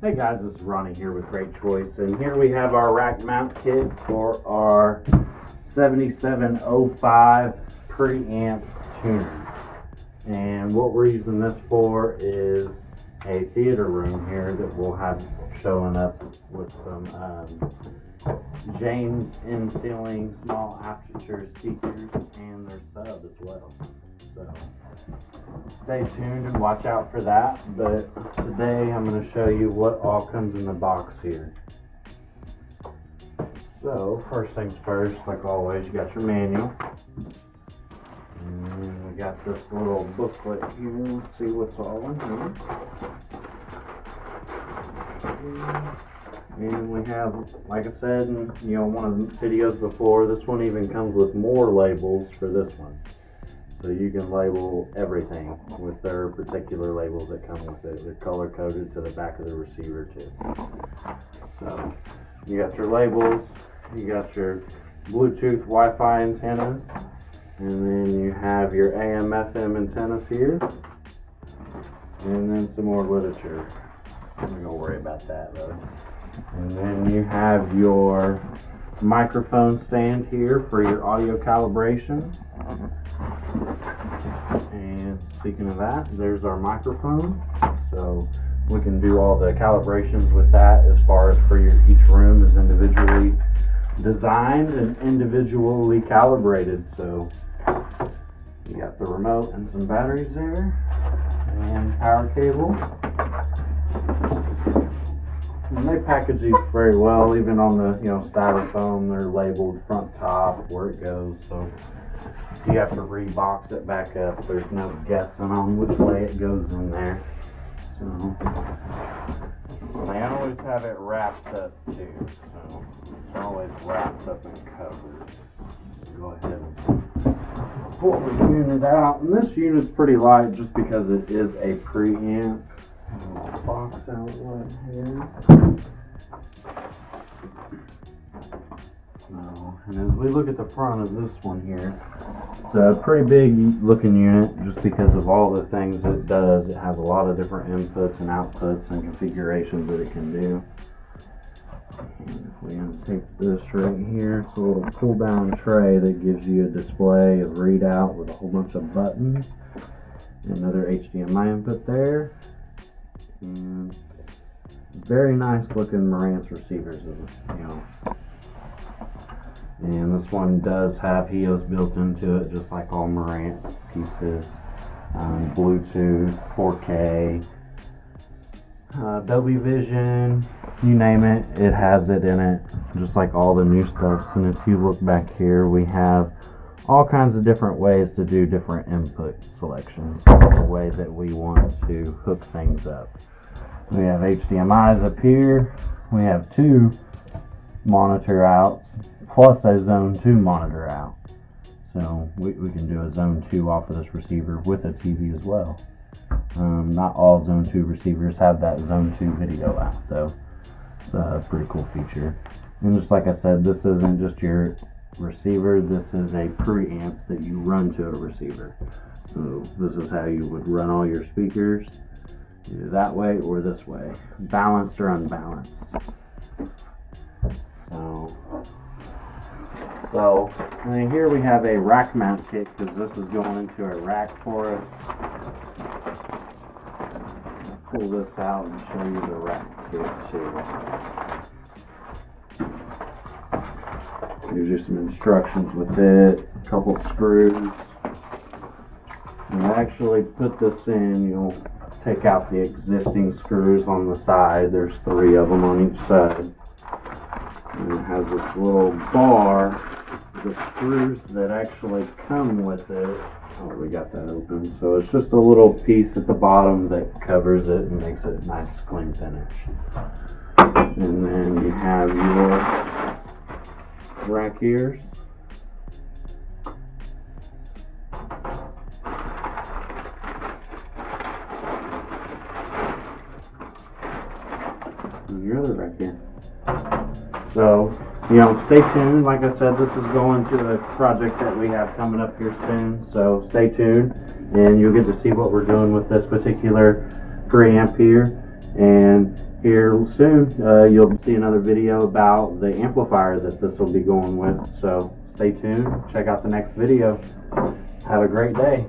Hey guys, this is Ronnie here with Great Choice, and here we have our rack mount kit for our 7705 preamp tuner. And what we're using this for is a theater room here that we'll have showing up with some James in ceiling small aperture speakers and their sub as well. So stay tuned and watch out for that. But today I'm going to show you what all comes in the box here. So first things first, like always, you got your manual. And we got this little booklet here. Let's see what's all in here. And we have, like I said in one of the videos before, this one even comes with more labels for this one. So you can label everything with their particular labels that come with it. They're color coded to the back of the receiver too. So you got your labels, you got your Bluetooth Wi-Fi antennas, and then you have your AM FM antennas here, and then some more literature. I'm not gonna worry about that though. And then you have your microphone stand here for your audio calibration. And speaking of that, there's our microphone. So we can do all the calibrations with that as far as for each room is individually designed and individually calibrated. So you got the remote and some batteries there and power cable. And they package these very well, even on the styrofoam. They're labeled front top where it goes, so you have to rebox it back up. There's no guessing on which way it goes in there. So they always have it wrapped up too, so it's always wrapped up and covered. Go ahead and pull the unit out, and this unit's pretty light just because it is a preamp. Box outlet here. So, and as we look at the front of this one here, it's a pretty big looking unit just because of all the things it does. It has a lot of different inputs and outputs and configurations that it can do. And if we untake this right here, it's a little pull down tray that gives you a display of readout with a whole bunch of buttons. Another HDMI input there. And very nice looking Marantz receivers, and this one does have HEOS built into it, just like all Marantz pieces. Bluetooth, 4K, Dolby Vision, you name it, it has it in it, just like all the new stuff. And if you look back here, we have all kinds of different ways to do different input selections, the way that we want to hook things up. We have HDMIs up here. We have 2 monitor outs plus a zone 2 monitor out. So we can do a zone 2 off of this receiver with a TV as well. Not all zone 2 receivers have that zone 2 video out, so it's a pretty cool feature. And just like I said, this isn't just your receiver, this is a preamp that you run to a receiver. So this is how you would run all your speakers, either that way or this way, balanced or unbalanced. So and here we have a rack mount kit, because this is going into a rack for us. Pull this out and show you the rack kit too. Gives you some instructions with it, a couple screws. And I actually put this in, you'll take out the existing screws on the side. There's 3 of them on each side. And it has this little bar, the screws that actually come with it. Oh, we got that open. So it's just a little piece at the bottom that covers it and makes it a nice clean finish. And then you have your rack ears. And your other rack ear. So, stay tuned. Like I said, this is going to a project that we have coming up here soon. So stay tuned and you'll get to see what we're doing with this particular preamp here. And here soon, you'll see another video about the amplifier that this will be going with. So stay tuned, check out the next video. Have a great day.